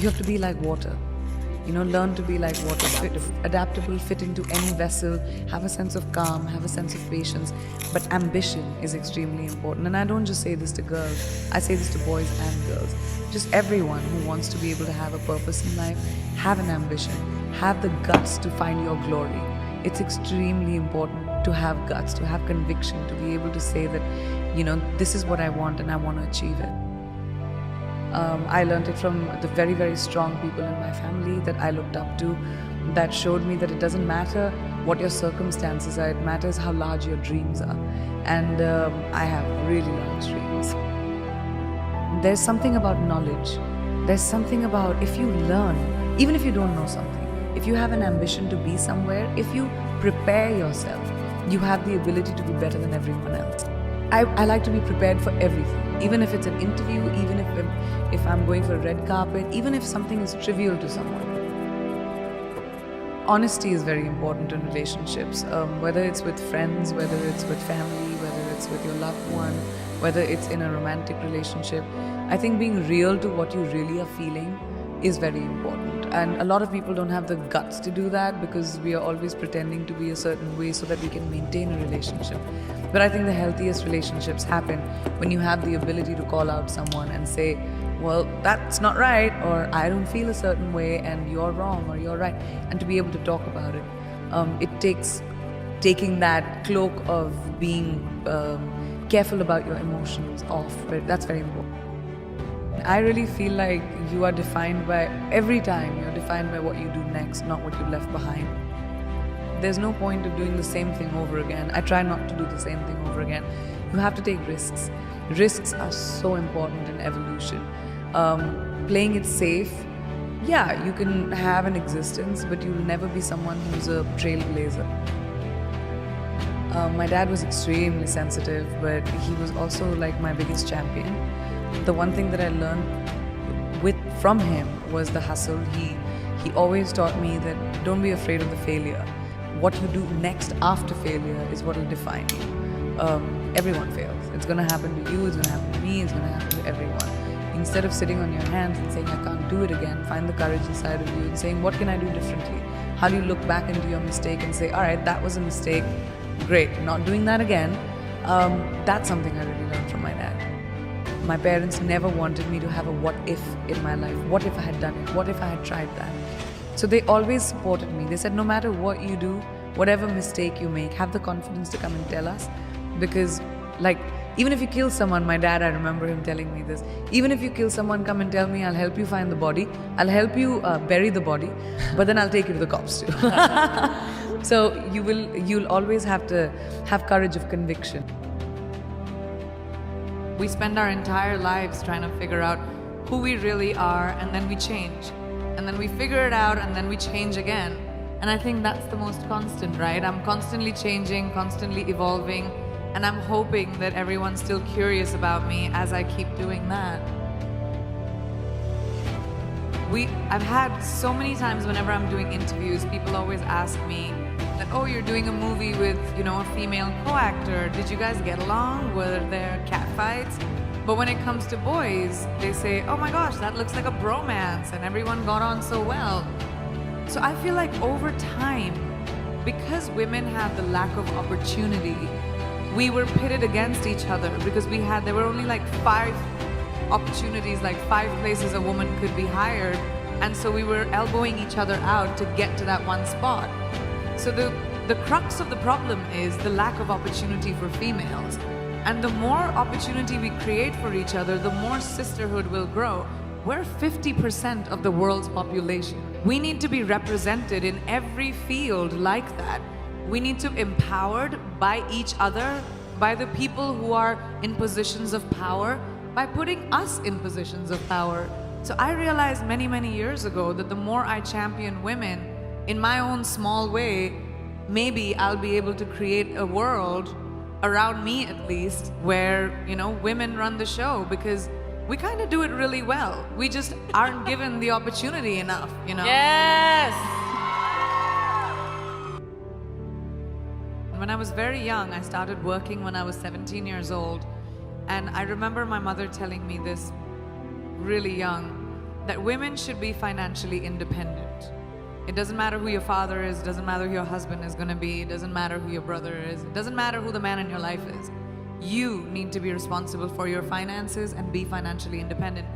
you have to be like water. Learn to be like water, adaptable, fit into any vessel, have a sense of calm, have a sense of patience. But ambition is extremely important. And I don't just say this to girls, I say this to boys and girls. Just everyone who wants to be able to have a purpose in life, have an ambition, have the guts to find your glory. It's extremely important to have guts, to have conviction, to be able to say that, this is what I want and I want to achieve it. I learned it from the very, very strong people in my family that I looked up to, that showed me that it doesn't matter what your circumstances are, it matters how large your dreams are. And I have really large dreams. There's something about knowledge. There's something about if you learn, even if you don't know something, if you have an ambition to be somewhere, if you prepare yourself, you have the ability to be better than everyone else. I like to be prepared for everything, even if it's an interview, even if I'm going for a red carpet, even if something is trivial to someone. Honesty is very important in relationships, whether it's with friends, whether it's with family, whether it's with your loved one, whether it's in a romantic relationship. I think being real to what you really are feeling is very important. And a lot of people don't have the guts to do that because we are always pretending to be a certain way so that we can maintain a relationship. But I think the healthiest relationships happen when you have the ability to call out someone and say, well, that's not right, or I don't feel a certain way and you're wrong or you're right, and to be able to talk about it. It takes taking that cloak of being careful about your emotions off, but that's very important. I really feel like you are defined by, every time you're defined by what you do next, not what you left behind. There's no point of doing the same thing over again. I try not to do the same thing over again. You have to take risks. Risks are so important in evolution. Playing it safe, yeah, you can have an existence, but you'll never be someone who's a trailblazer. My dad was extremely sensitive, but he was also like my biggest champion. The one thing that I learned from him was the hustle. He always taught me that don't be afraid of the failure. What you do next after failure is what will define you. Everyone fails. It's going to happen to you, it's going to happen to me, it's going to happen to everyone. Instead of sitting on your hands and saying, I can't do it again, find the courage inside of you and saying, what can I do differently? How do you look back into your mistake and say, all right, that was a mistake, great, not doing that again. That's something I really learned from my dad. My parents never wanted me to have a what if in my life. What if I had done it? What if I had tried that? So they always supported me. They said, no matter what you do, whatever mistake you make, have the confidence to come and tell us. Because, even if you kill someone, my dad, I remember him telling me this, even if you kill someone, come and tell me, I'll help you find the body. I'll help you bury the body, but then I'll take you to the cops too. So you'll always have to have courage of conviction. We spend our entire lives trying to figure out who we really are, and then we change. And then we figure it out, and then we change again. And I think that's the most constant, right? I'm constantly changing, constantly evolving, and I'm hoping that everyone's still curious about me as I keep doing that. I've had so many times whenever I'm doing interviews, people always ask me that, oh, you're doing a movie with, a female co-actor. Did you guys get along? Were there catfights? But when it comes to boys, they say, oh my gosh, that looks like a bromance and everyone got on so well. So I feel like over time, because women have the lack of opportunity, we were pitted against each other because there were only 5 opportunities, 5 places a woman could be hired. And so we were elbowing each other out to get to that one spot. So the crux of the problem is the lack of opportunity for females. And the more opportunity we create for each other, the more sisterhood will grow. We're 50% of the world's population. We need to be represented in every field like that. We need to be empowered by each other, by the people who are in positions of power, by putting us in positions of power. So I realized many, many years ago that the more I champion women in my own small way, maybe I'll be able to create a world around me at least where, women run the show, because we kind of do it really well. We just aren't given the opportunity enough, Yes! When I was very young, I started working when I was 17 years old. And I remember my mother telling me this really young, that women should be financially independent. It doesn't matter who your father is, it doesn't matter who your husband is going to be, it doesn't matter who your brother is, it doesn't matter who the man in your life is. You need to be responsible for your finances and be financially independent.